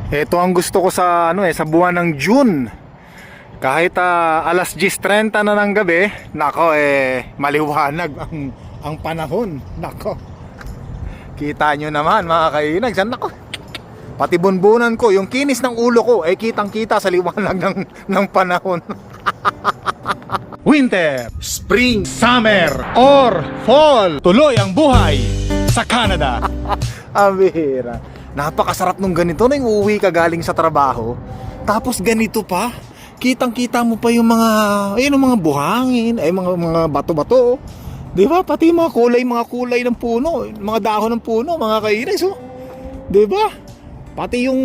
Ito ang gusto ko sa sa buwan ng June. Kahit alas 10:30 na ng gabi, nako maliwanag ang panahon. Nako. Kita nyo naman mga kainags, nako. Pati bunbunan ko, yung kinis ng ulo ko ay kitang-kita sa liwanag ng panahon. Winter, spring, summer, or fall. Tuloy ang buhay sa Canada. Abira. Napakasarap nung ganito na yung uuwi ka galing sa trabaho. Tapos ganito pa. Kitang-kita mo pa yung mga buhangin, mga bato-bato. 'Di ba? Pati mga kulay ng puno, mga dahon ng puno, mga kainis, oh. 'Di ba? Pati yung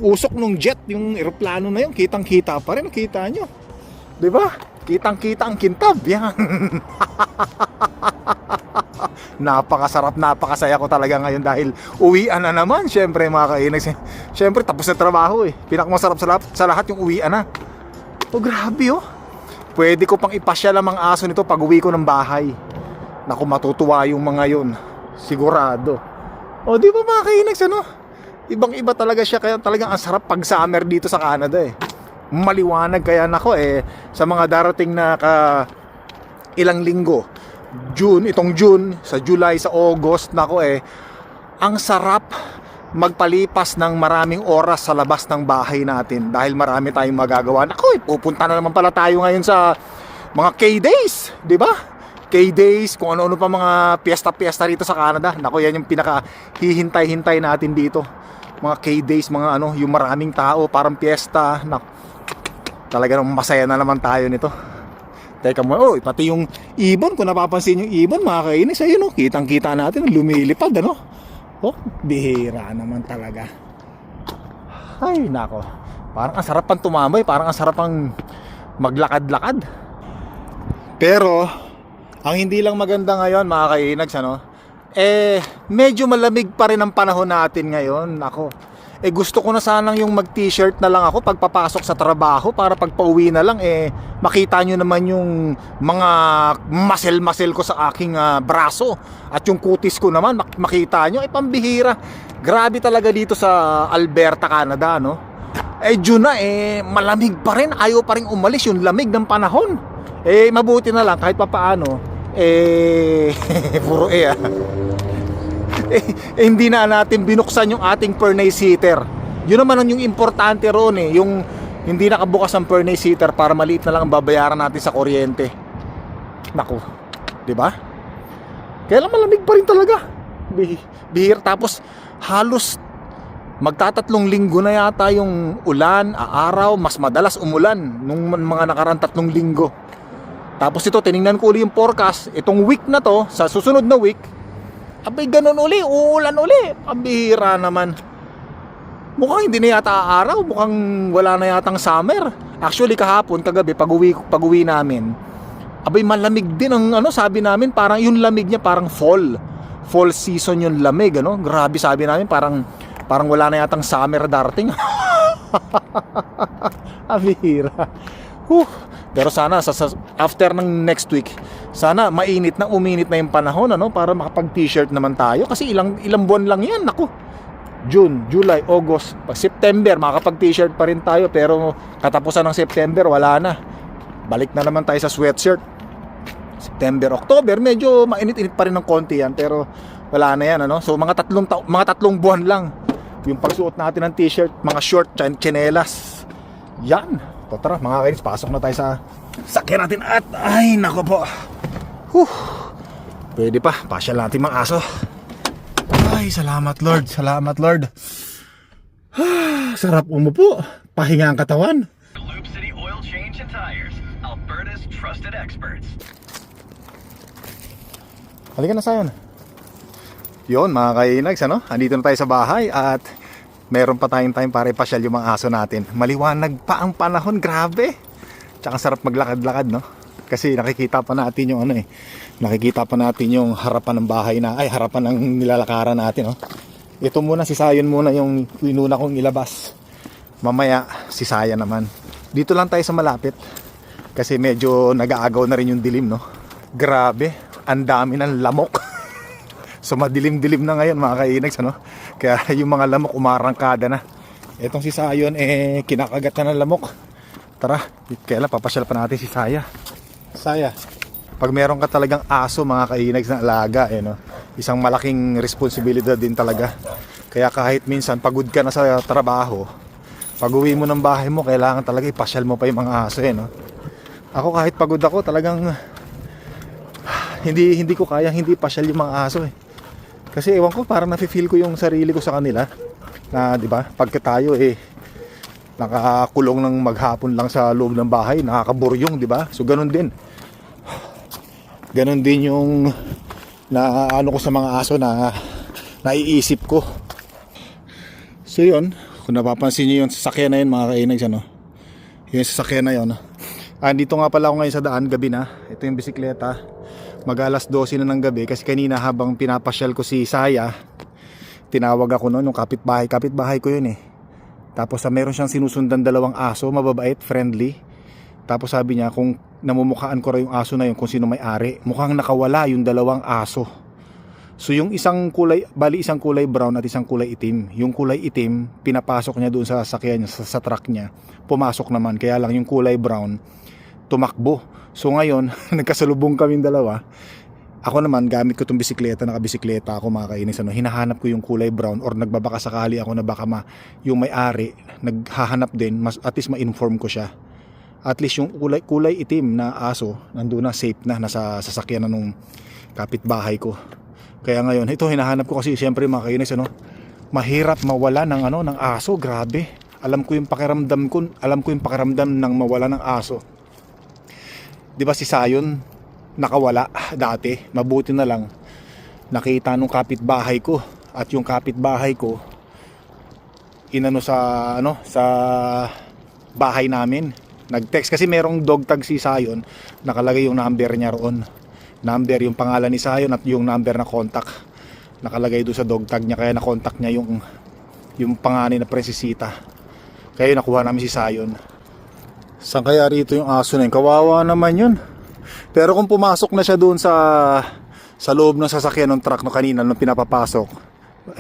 usok ng jet, yung eroplano na yun, kitang-kita pa rin, nakita nyo. 'Di ba? Kitang-kita ang kintab, yan. Napakasarap, napakasaya ko talaga ngayon dahil uwian na naman. Syempre mga kainags, syempre tapos na trabaho eh. Pinakamasarap sa lahat yung uwian na. Oh grabe oh. Pwede ko pang ipasyal ang mga aso nito pag uwi ko ng bahay. Naku, matutuwa yung mga yun, sigurado. O di ba mga kainags, ibang iba talaga siya. Kaya talagang ang sarap pag summer dito sa Canada eh. Maliwanag, kaya nako sa mga darating na ilang linggo, itong June, sa July, sa August, nako ang sarap magpalipas ng maraming oras sa labas ng bahay natin dahil marami tayong magagawa. Nako, pupunta na naman pala tayo ngayon sa mga K-Days, di ba? K-Days, kung ano-ano pa mga piyesta-piyesta rito sa Canada. Nako, yan yung pinaka hihintay-hintay natin dito. Mga K-Days, mga yung maraming tao, parang piyesta. Nako, talaga nang masaya na naman tayo nito. Teka mo, pati yung ibon, kung napapansin yung ibon, mga kainis, ayun kitang-kita natin, lumilipad, bihira naman talaga. Ay, nako. Parang ang sarap pang tumambay, parang ang sarap pang maglakad-lakad. Pero, ang hindi lang maganda ngayon, mga kainags, medyo malamig pa rin ang panahon natin ngayon, nako. Gusto ko na sanang yung mag-t-shirt na lang ako pagpapasok sa trabaho para pag pauwi na lang makita nyo naman yung mga muscle ko sa aking braso at yung kutis ko naman makita nyo. Pambihira. Grabe talaga dito sa Alberta, Canada, June na malamig pa rin, ayaw pa rin umalis yung lamig ng panahon. Mabuti na lang kahit papaano puro hindi na natin binuksan yung ating furnace heater. Yun naman yung importante roon yung hindi nakabukas ang furnace heater para maliit na lang ang babayaran natin sa kuryente. Naku, 'di ba? Kaya lang malamig pa rin talaga. Bihir, tapos halos magtatatlong linggo na yata yung ulan, araw, mas madalas umulan nung mga nakarang 3 linggo. Tapos ito, tiningnan ko uli yung forecast, itong week na to, sa susunod na week, abay ganun uli, uulan uli. Pambihira naman. Mukhang hindi na yata araw, mukhang wala na yatang summer. Actually kahapon, kagabi, pag uwi namin, abay malamig din ang sabi namin, parang yung lamig niya parang fall season yung lamig, Grabe, sabi namin parang wala na yatang summer darating. Pambihira. Pero sana after ng next week, sana uminit na yung panahon, para makapag-t-shirt naman tayo kasi ilang buwan lang yan. Naku, June, July, August, September makakapag-t-shirt pa rin tayo, pero katapusan ng September wala na. Balik na naman tayo sa sweatshirt. September, October medyo mainit-init pa rin ng konti yan, pero wala na yan, So mga tatlong buwan lang yung pagsuot natin ng t-shirt, mga short, tsinelas. Yan. Tara mga kainis, pasok na tayo sa sakyan natin at ay nako po. Pwede pa, pasyal natin mga aso. Ay, salamat Lord, salamat Lord. Sarap umupo, pahinga ang katawan. Loop City Oil Change and Tires, Alberta's trusted experts. Halika na Sayon. Yun mga kainags, andito na tayo sa bahay at meron pa tayong time para ipasyal yung mga aso natin. Maliwanag pa ang panahon, grabe. Tsaka sarap maglakad-lakad, Kasi nakikita pa natin yung nakikita pa natin yung harapan ng bahay harapan ng nilalakaran natin, Ito muna, si Sayon muna yung inuna kong ilabas. Mamaya si Saya naman. Dito lang tayo sa malapit kasi medyo nag-aagaw na rin yung dilim, Grabe, ang dami ng lamok. So madilim-dilim na ngayon mga kainags, Kaya yung mga lamok umarangkada na. Etong si Sayon kinakagat na ng lamok. Tara, kailan papasyal pa natin si Saya. Saya, pag meron ka talagang aso mga kainags na alaga, no? Isang malaking responsibilidad din talaga. Kaya kahit minsan pagod ka na sa trabaho, pag uwi mo ng bahay mo, kailangan talaga ipasyal mo pa yung mga aso, no? Ako kahit pagod ako, talagang hindi ko kayang hindi pasyal yung mga aso, Kasi ewan ko, parang nafe-feel ko yung sarili ko sa kanila. Na, di ba, pagka tayo nakakulong ng maghapon lang sa loob ng bahay, nakakaburyong, di ba? So ganun din. Ganun din yung na ano ko sa mga aso na naiisip ko. So yun, kung napapansin niyo yung sasakyan na yun mga kainags, yung sasakyan na yun. Dito nga pala ako ngayon sa daan, gabi na. Ito yung bisikleta. Mag-alas 12 na ng gabi kasi kanina habang pinapasyal ko si Saya, tinawag ako noon, yung kapitbahay ko yun Tapos meron siyang sinusundan dalawang aso, mababait, friendly. Tapos sabi niya kung namumukhaan ko raw yung aso na yun kung sino may-ari. Mukhang nakawala yung dalawang aso. So yung isang kulay brown at isang kulay itim. Yung kulay itim, pinapasok niya doon sa sasakyan niya, sa truck niya. Pumasok naman, kaya lang yung kulay brown tumakbo. So ngayon, nagkasalubong kaming dalawa. Ako naman, gamit ko itong bisikleta, nakabisikleta ako mga kainis, hinahanap ko yung kulay brown or nagbabaka sakali ako na baka yung may-ari, naghahanap din, at least ma-inform ko siya. At least yung kulay itim na aso, nandun na, safe na, nasa sasakyan na nung kapitbahay ko. Kaya ngayon, ito hinahanap ko kasi siyempre mga kainis, mahirap mawala ng aso, grabe. Alam ko yung pakiramdam ng mawala ng aso. 'Di ba si Sayon nakawala dati, mabuti na lang nakita nung kapitbahay ko at yung kapitbahay ko inano sa bahay namin, nag-text kasi merong dog tag si Sayon, nakalagay yung number niya roon, yung pangalan ni Sayon at yung number na contact nakalagay doon sa dog tag niya, kaya na-contact niya yung panganay na Princesita, kaya nakuha namin si Sayon. Saan kaya rito yung aso na yun? Kawawa naman yun. Pero kung pumasok na siya doon sa loob ng sasakyan ng truck kanina nung pinapapasok,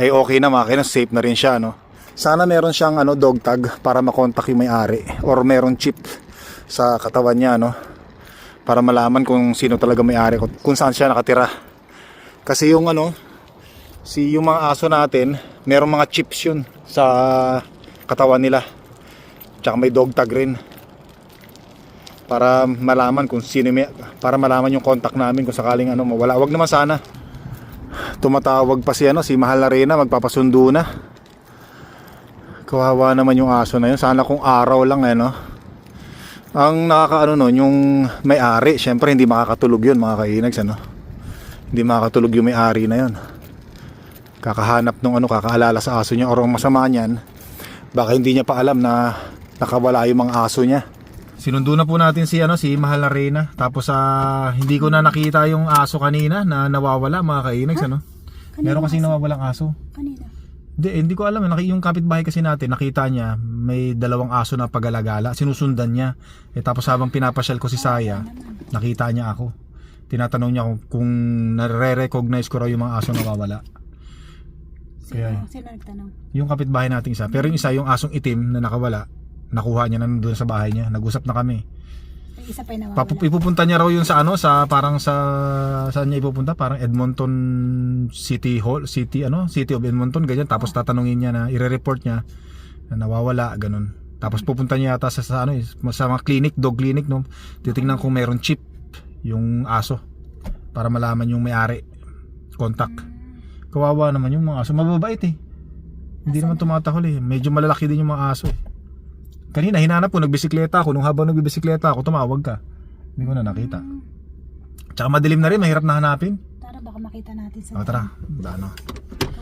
ay okay na, safe na rin siya, Sana meron siyang dog tag para makontak yung may-ari or meron chip sa katawan niya, para malaman kung sino talaga may-ari, kung saan siya nakatira. Kasi yung yung mga aso natin, merong mga chips yun sa katawan nila. Tsaka may dog tag rin. Para malaman kung sino para malaman yung contact namin kung sakaling mawala. Wag naman sana. Tumatawag pa si Mahal na Reyna, magpapasundo na. Kawawa naman yung aso na yun. Sana kung araw lang Ang nakakaano nun, yung may-ari, syempre hindi makakatulog yun mga kainags, Hindi makakatulog yung may-ari na yun. Kakahanap nung kakaalala sa aso niya, or ang masama niyan, baka hindi niya pa alam na nakawala yung mga aso niya. Sinundo na po natin si Mahal na Reyna. Tapos hindi ko na nakita yung aso kanina na nawawala mga kainags, Meron kasi nawawalang aso. Kanina. Hindi ko alam, yung kapitbahay kasi natin, nakita niya may dalawang aso na pagalagala, sinusundan niya. Tapos habang pinapasyal ko si Saya, nakita niya ako. Tinatanong niya kung nare-recognize ko raw yung mga aso na nawawala. Sino nagtanong? Yung kapitbahay natin isa. Pero yung isa, yung asong itim na nakawala, nakuha niya na doon sa bahay niya. Nag-usap na kami. Isa pa yung nawawala. Ipupunta niya raw yun sa parang saan niya ipupunta? Parang Edmonton City Hall, City of Edmonton, ganyan. Tapos tatanungin niya na ire-report niya na nawawala, ganun. Tapos pupunta niya yata sa mga clinic, dog clinic, titingnan kung meron chip yung aso para malaman yung may-ari, contact. Kawawa naman yung mga aso, mababait Hindi naman tumatahol Medyo malalaki din yung mga aso Kanina hinanap ko, nagbisikleta ako. Nung habang nagbisikleta ako, tumawag ka. Hindi ko na nakita. Tsaka madilim na rin, mahirap na hanapin. Tara, baka makita natin sa Tara,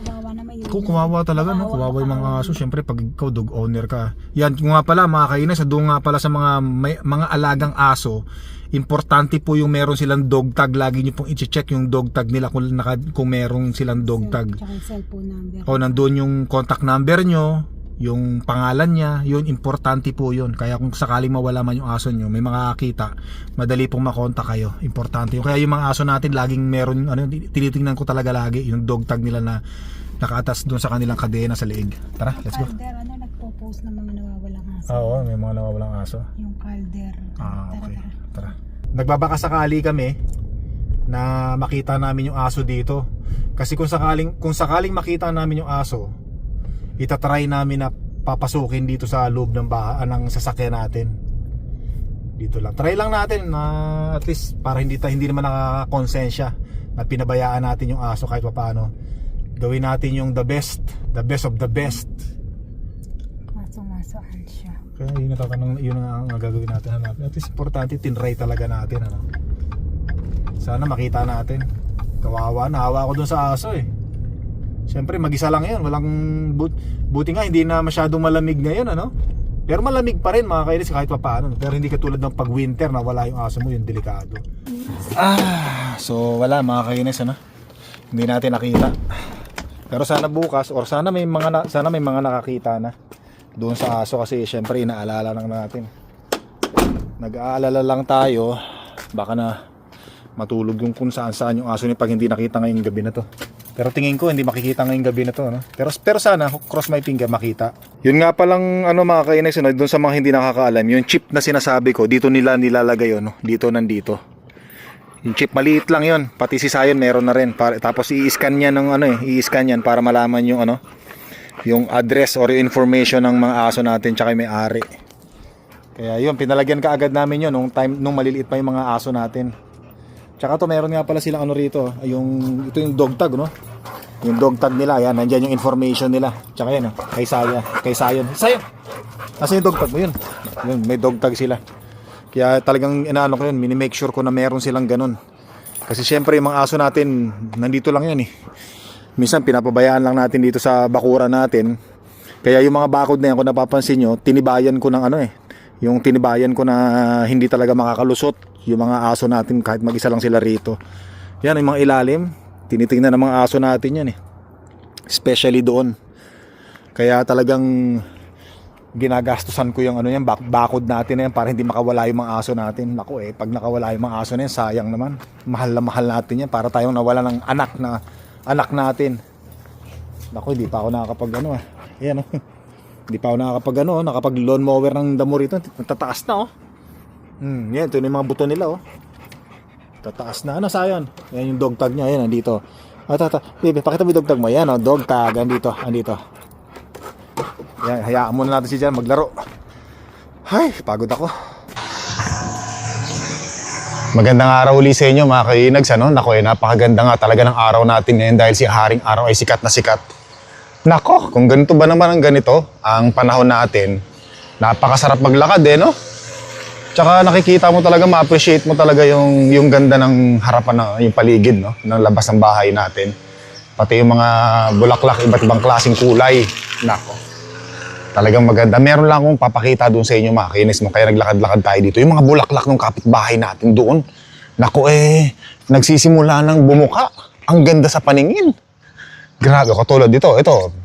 kawawa naman yun. Kawawa talaga, kawawa yung mga aso. Siyempre, pag ikaw dog owner ka. Yan, kung nga pala mga kainis, doon nga pala sa mga alagang aso, importante po yung meron silang dog tag. Lagi nyo pong i-check yung dog tag nila kung meron silang dog tag. Tsaka yung cellphone number. Nandun yung contact number nyo, yung pangalan niya, yun, importante po yun. Kaya kung sakaling mawala man yung aso nyo, may makakita, madali pong makontak kayo. Importante yun. Kaya yung mga aso natin, laging meron, tinitingnan ko talaga lagi, yung dog tag nila na nakaatas doon sa kanilang kadena sa leeg. Tara, let's go. Nagpo-post post ng mga nawawalang aso. Oo, may mga nawawalang aso. Yung calder. Okay. Tara. Nagbabakasakali kami na makita namin yung aso dito. Kasi kung sakaling makita namin yung aso, itatry namin na papasukin dito sa loob ng ng sasakyan natin. Dito lang. Try lang natin na at least para hindi naman nakakonsensya na pinabayaan natin yung aso kahit paano. Gawin natin yung the best of the best. Maso-masoan siya. Kaya yun ang gagawin natin. At least importante, tinry talaga natin. Sana makita natin. Kawawa, naawa ko dun sa aso eh. Siyempre mag-isa lang yun. Walang buti nga hindi na masyadong malamig ngayon Pero malamig pa rin mga kainis kahit paano. Pero hindi katulad ng pag winter na wala yung aso mo, yung delikado. So wala mga kainis hindi natin nakita. Pero sana bukas or sana may mga nakakita na doon sa aso kasi siyempre inaalala lang natin. Nag-aalala lang tayo baka na matulog yung kung saan yung aso niya pag hindi nakita ngayong gabi na to. Pero tingin ko hindi makikita ngayong gabi na to Pero sana cross my finger makita. Yun nga palang mga kainis doon sa mga hindi nakakaalam, yung chip na sinasabi ko dito nila nilalagay dito nandito. Yung chip maliit lang yun, pati si Zion meron na rin. Tapos i-scan niya i-scan yan para malaman yung yung address or yung information ng mga aso natin tsaka yung may-ari. Kaya yun, pinalagyan kaagad namin yun nung maliliit pa yung mga aso natin. Tsaka to meron nga pala silang rito, ito yung dog tag Yung dog tag nila, yan, nandiyan yung information nila. Tsaka yan, kay Zion. Nasa yung dog tag mo yun? Yun, may dog tag sila. Kaya talagang inaano ko yun, mini-make sure ko na meron silang ganun. Kasi syempre yung mga aso natin, nandito lang yan Minsan pinapabayaan lang natin dito sa bakuran natin. Kaya yung mga bakod na yan, kung napapansin nyo, tinibayan ko ng yung tinibayan ko na hindi talaga makakalusot yung mga aso natin kahit mag-isa lang sila rito. Yan yung mga ilalim, tinitingnan ng mga aso natin yan especially doon. Kaya talagang ginagastusan ko yung bakod natin na yan para hindi makawala yung mga aso natin. Naku pag nakawala yung mga aso na yan, sayang naman. Mahal na mahal natin yan para tayong nawala ng anak natin. Naku, hindi pa ako nakakapag Ayan Hindi pa ako nakakapag lawn mower ng damo rito. Tataas na yan, ito yung mga buto nila Tataas na. Zion? Yan yung dog tag niya. Yan, nandito. Baby, pakita mo yung dog tag mo. Yan dog tag. Andito. Yan, hayaan muna natin si Jan maglaro. Ay, pagod ako. Magandang araw ulit sa inyo mga kainags. Naku, napakaganda nga talaga ng araw natin ngayon dahil si Haring Araw ay sikat na sikat. Nako, kung ganito ba naman ang ganito, ang panahon natin, napakasarap maglakad Tsaka nakikita mo talaga, ma-appreciate mo talaga yung ganda ng harapan yung paligid ng labas ng bahay natin. Pati yung mga bulaklak, iba't ibang klaseng kulay. Nako, talagang maganda. Meron lang akong papakita doon sa inyo mga kainis mo, kaya naglakad-lakad tayo dito. Yung mga bulaklak ng kapitbahay natin doon. Nako nagsisimula ng bumuka. Ang ganda sa paningin. Grabe, katulad dito. Ito,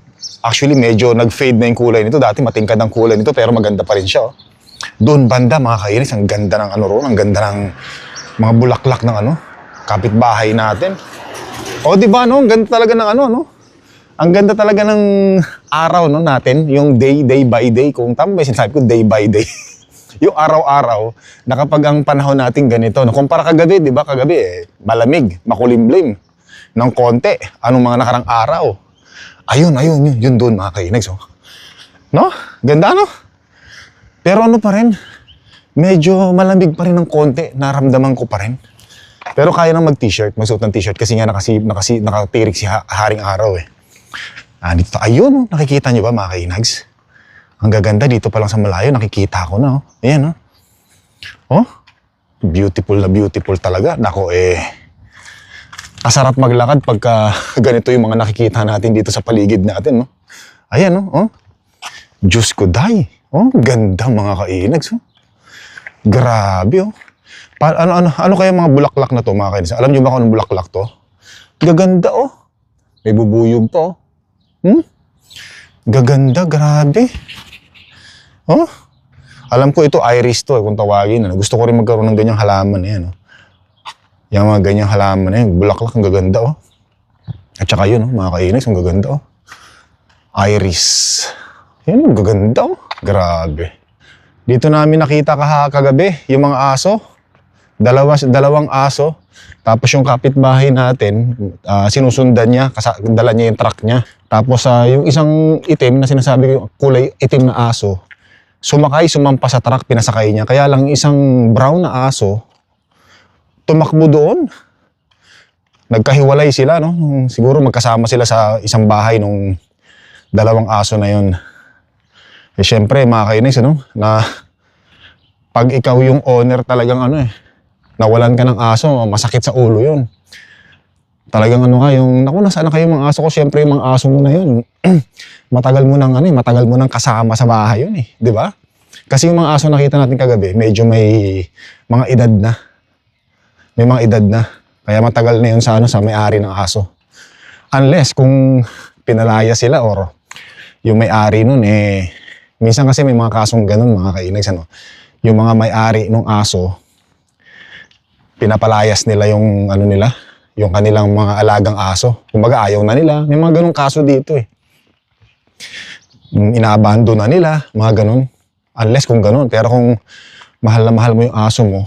actually medyo nag-fade na yung kulay nito. Dati matingkad ang kulay nito pero maganda pa rin siya. Doon banda mga kainis, ang ganda ng ang ganda ng mga bulaklak ng kapitbahay natin. Di ba ang ganda talaga ng ang ganda talaga ng araw natin, yung day by day. Kung tama ba yung sinasabi ko, day by day. Yung araw-araw, na kapag ang panahon natin ganito. Kumpara kagabi, di ba? Kagabi malamig, makulimlim ng konti. Anong mga nakarang araw? Ayun, yun doon mga kainags. Ganda Pero pa rin, medyo malamig pa rin ng konti, naramdaman ko pa rin. Pero kaya nang mag-t-shirt, magsuot ng t-shirt kasi nga nakatirik si Haring Araw Dito, ayun nakikita nyo ba mga kainags? Ang gaganda dito pa lang sa malayo, nakikita ko na Ayan beautiful na beautiful talaga. Nako kasarap maglakad pagka ganito yung mga nakikita natin dito sa paligid natin Ayan Diyos ko day. Ganda mga kainags Grabe Ano kaya mga bulaklak na to mga kainags? Alam nyo ba kung anong bulaklak to? Gaganda May bubuyog pa Gaganda, grabe. Alam ko ito iris to kung tawagin. Gusto ko rin magkaroon ng ganyang halaman Yung mga ganyang halaman bulaklak ang gaganda At saka yun mga kainags, ang gaganda Iris. Yan, ang gaganda oh. Grabe. Dito namin nakita kagabi, yung mga aso. Dalawang aso. Tapos yung kapitbahay natin, sinusundan niya, dala niya yung truck niya. Tapos yung isang itim na sinasabi ko, kulay itim na aso, sumampa sa truck, pinasakay niya. Kaya lang isang brown na aso, tumakbo doon. Nagkahiwalay sila, no? Siguro magkasama sila sa isang bahay nung dalawang aso na yun. Eh syempre, mga kainis, ano? Na pag ikaw yung owner talagang nawalan ka ng aso, masakit sa ulo yun. Talagang naku, nasaan na kayo mga aso ko? Siyempre yung mga aso mo na yun, matagal mo nang kasama sa bahay yun eh, di ba? Kasi yung mga aso nakita natin kagabi, medyo may mga edad na. May mga edad na. Kaya matagal na yun sa may-ari ng aso. Unless kung pinalaya sila or yung may-ari nun minsan kasi may mga kasong ganun mga kainags, yung mga may-ari ng aso, pinapalayas nila yung yung kanilang mga alagang aso. Kumbaga ayaw na nila. May mga ganung kaso dito eh. Inaabandon na nila, mga ganun. Unless kung ganun. Pero kung mahal na mahal mo yung aso mo,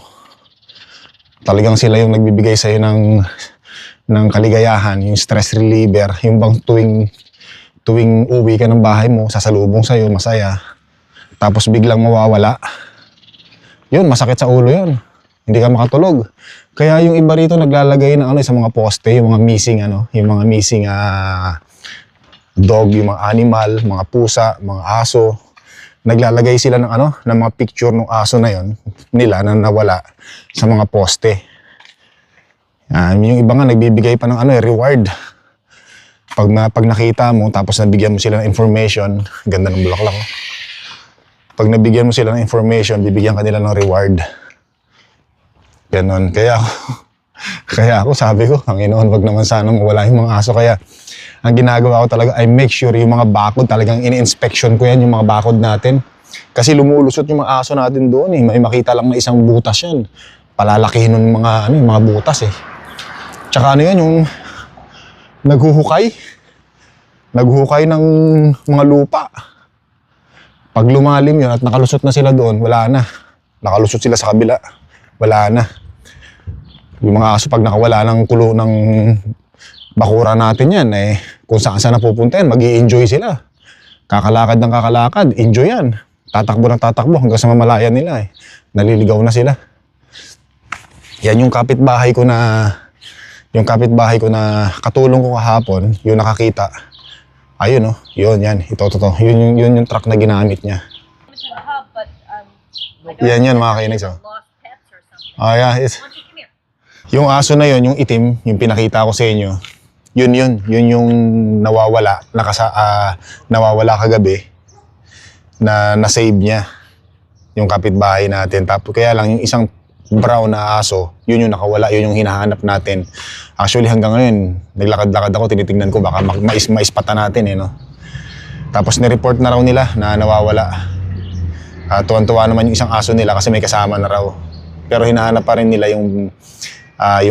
talagang sila yung nagbibigay sa'yo ng kaligayahan, yung stress reliever, yung bang tuwing uwi ka ng bahay mo, sasalubong sa'yo, masaya. Tapos biglang mawawala. Yun, masakit sa ulo yun. Hindi ka makatulog. Kaya yung iba rito naglalagay ng sa mga poste, yung mga missing dog, yung mga animal, mga pusa, mga aso. Naglalagay sila ng ng mga picture ng aso na yon nila na nawala sa mga poste. Yung iba nga nagbibigay pa ng reward. Pag nakita mo tapos nabigyan mo sila ng information, ganda ng bulaklak. Pag nabigyan mo sila ng information, bibigyan ka nila ng reward. Ganon. Kaya ako sabi ko, Panginoon, wag naman sana mawala yung mga aso. Kaya ang ginagawa ko talaga ay make sure yung mga bakod, talagang ini-inspection ko yan, yung mga bakod natin. Kasi lumulusot yung mga aso natin doon eh. May makita lang na isang butas yan. Palalakihin ng mga butas eh. Tsaka yung naghuhukay ng mga lupa. Pag lumalim yun at nakalusot na sila doon, wala na. Nakalusot sila sa kabila. Wala na. Yung mga aso pag nakawala ng kulo ng bakura natin yan, kung saan napupunta yan, mag-i-enjoy sila. Kakalakad ng kakalakad, enjoy yan. Tatakbo ng tatakbo hanggang sa mamalayan nila Naliligaw na sila. Yan yung kapitbahay ko na katulong ko kahapon, yung nakakita. Ayun yan, ito. Yun yung truck na ginamit niya. Yan mga kainags. Yeah, yung aso na yun, yung itim, yung pinakita ko sa inyo, yun yung nawawala, nawawala kagabi, na save niya, yung kapitbahay natin. Tapos kaya lang yung isang brown na aso, yun yung nakawala, yun yung hinahanap natin. Actually hanggang ngayon, naglakad-lakad ako, tinitingnan ko baka maispatan natin Tapos nireport na raw nila na nawawala. Tuwan-tuwa naman yung isang aso nila kasi may kasama na raw. Pero hinahanap pa rin nila yung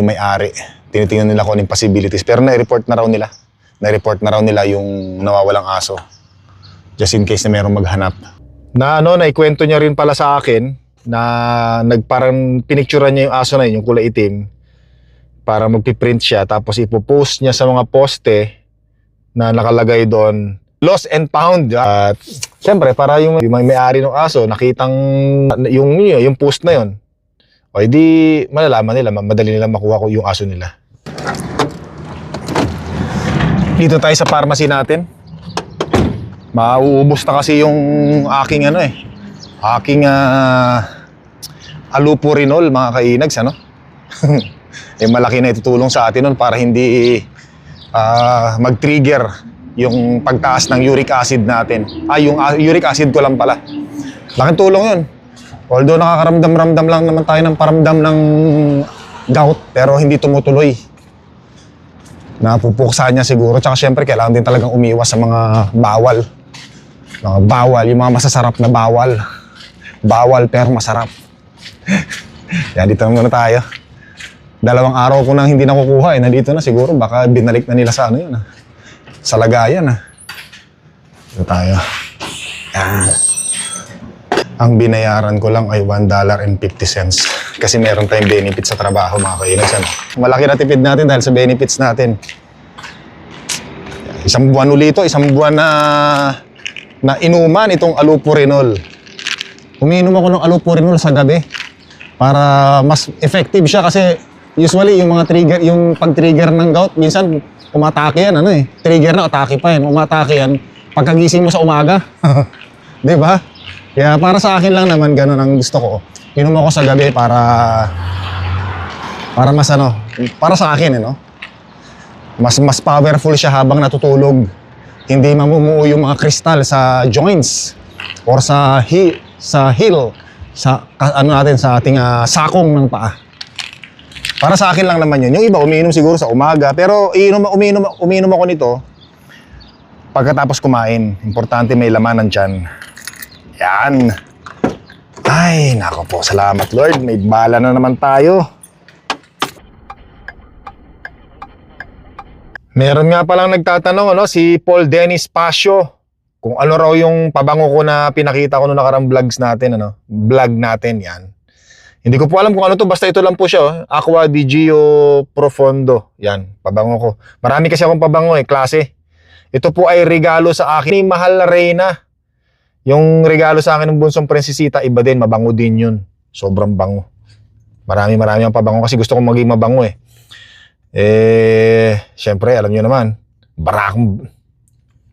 may-ari. Tinitingnan nila kung anong possibilities. Pero na-report na raw nila yung nawawalang aso. Just in case na mayroong maghanap. Naikwento niya rin pala sa akin na parang pinicturean niya yung aso na yun, yung kulay itim. Para magpiprint siya. Tapos ipopost niya sa mga poste na nakalagay doon, lost and found. At siyempre, para yung may-ari ng aso, nakitang yung post na yun. O edi malalaman nila, madali nila makuha ko yung aso nila. Dito tayo sa pharmacy natin. Mauubos na kasi yung aking allopurinol mga kainags malaki na itutulong sa atin nun para hindi mag-trigger yung pagtaas ng uric acid natin. Yung uric acid ko lang pala. Laking tulong yun. Although nakakaramdam-ramdam lang naman tayo ng paramdam ng gout, pero hindi tumutuloy. Napupuksa niya siguro. Tsaka syempre kailangan din talagang umiwas sa mga bawal. Mga bawal, yung mga masasarap na bawal. Bawal pero masarap. Yan, dito muna tayo. 2 araw ko nang hindi nakukuha nandito na siguro. Baka binalik na nila sa sa lagayan Dito tayo. Yan. Ang binayaran ko lang ay $1.50 kasi meron tayong benefit sa trabaho mga kainags. Ano? Malaki na tipid natin dahil sa benefits natin. Isang buwan ulit ito, isang buwan na inuman itong allopurinol. Umiinom ako ng allopurinol sa gabi para mas effective siya kasi usually yung mga trigger, yung pag-trigger ng gout, minsan umatake yan, ano eh. Trigger na, atake pa yan. Umatake yan pagkagising mo sa umaga. Di ba? Kaya para sa akin lang naman, ganun ang gusto ko. Inom ako sa gabi para mas ano, para sa akin, no? Mas powerful siya habang natutulog. Hindi mamumuo yung mga kristal sa joints or sa heel, sa ano natin, sa ating sakong ng paa. Para sa akin lang naman yun. Yung iba umiinom siguro sa umaga, pero umiinom ako nito pagkatapos kumain. Importante may laman ng tiyan. Yan. Ay, nako po. Salamat Lord. May bala na naman tayo. Meron nga palang nagtatanong, ano, si Paul Dennis Pasio, kung ano raw yung pabango ko na pinakita ko noong nakarang vlog natin, yan. Hindi ko po alam kung ano to, basta ito lang po siya, oh. Aqua di Gio Profondo. Yan, pabango ko. Marami kasi akong pabango klase. Ito po ay regalo sa akin ni Mahal na Reyna. Yung regalo sa akin ng bunsong prinsesita, iba din, mabango din yun. Sobrang bango. Marami ang pabango kasi gusto kong maging mabango eh. Syempre, alam nyo naman,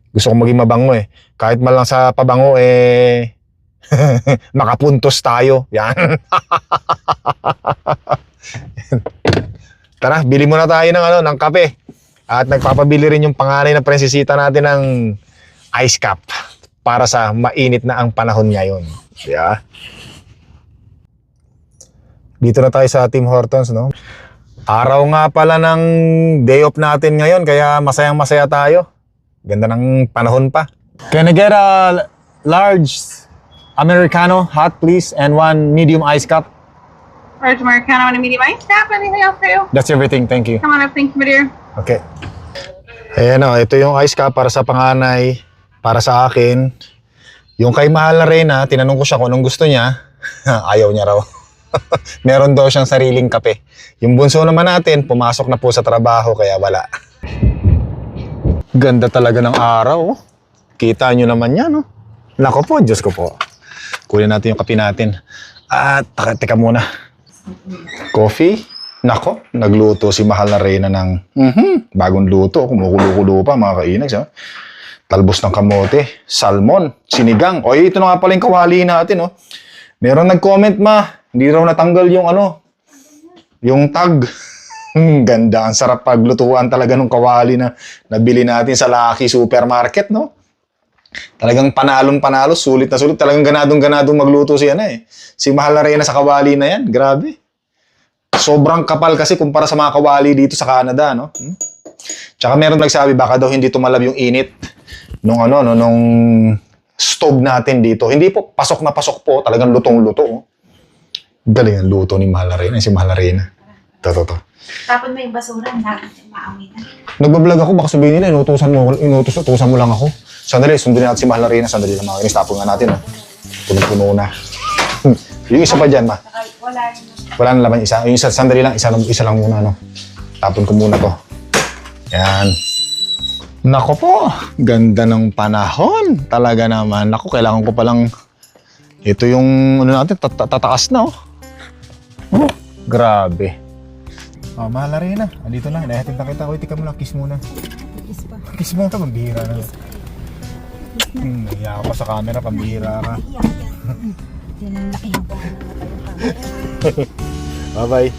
gusto kong maging mabango eh. Kahit man lang sa pabango makapuntos tayo. Yan. Tara, bili muna tayo ng kape. At nagpapabili rin yung panganay na prinsesita natin ng ice cup para sa mainit na ang panahon ngayon. Yeah. Dito na tayo sa Tim Hortons, no? Araw nga pala ng day off natin ngayon, kaya masayang-masaya tayo. Ganda ng panahon pa. Can I get a large Americano hot please and one medium ice cup? Large Americano and a medium ice cup. Anything else for you? That's everything, thank you. Come on up, thank you, my dear. Okay. Ayan o, ito yung ice cup para sa panganay, para sa akin. Yung kay Mahal na Reyna, tinanong ko siya kung anong gusto niya. Ayaw niya raw. Meron daw siyang sariling kape. Yung bunso naman natin, pumasok na po sa trabaho kaya wala. Ganda talaga ng araw. Oh. Kita nyo naman yan. Oh. Nako po, Diyos ko po. Kunin natin yung kape natin. At teka muna. Coffee? Nako, nagluto si Mahal na Reyna ng bagong luto. Kumukulo-kulo pa mga kainags. Oh. Talbos ng kamote, salmon, sinigang. O ito na nga pala yung kawali natin. Oh. Meron nag-comment hindi raw natanggal yung yung tag. Ganda, ang sarap paglutuan talaga ng kawali na nabili natin sa Lucky Supermarket, no? Talagang panalong-panalo, sulit na sulit. Talagang ganadong-ganadong magluto siya na eh. Si Mahal na Reyna sa kawali na yan, grabe. Sobrang kapal kasi kumpara sa mga kawali dito sa Canada, no? Tsaka meron nagsabi baka daw hindi tumalab yung init nung stove natin dito. Hindi po, pasok na pasok po. Talagang lutong-luto. Oh. Galing ang luto ni Mahal na Reyna. Si Mahal na Reyna. Ito. Tapos may basura, nakakit maamoy na. Nagbablog ako, baka sabihin nila, inutusan mo lang ako. Sandali, sundin natin si Mahal na Reyna. Sandali lang mga inis. Tapon nga natin. Oh. Puno-puno na. Yung isa pa dyan, ma. Wala na laman isa. Yung isa, sandali lang. Isa lang muna, no. Tapon ko muna to. Yan. Nako po, ganda ng panahon. Talaga naman. Nako, kailangan ko palang ito yung natin, tataas na, oh. Oh, grabe. Oh, Mahal na Reyna. Andito na, inahatid na kita. Uy, tika mo lang, kiss muna. Kiss pa. Kiss mo ito, pambihira na. Iyak pa sa camera, pambihira ka. Iyak. Yan ang laki ng Bye-bye.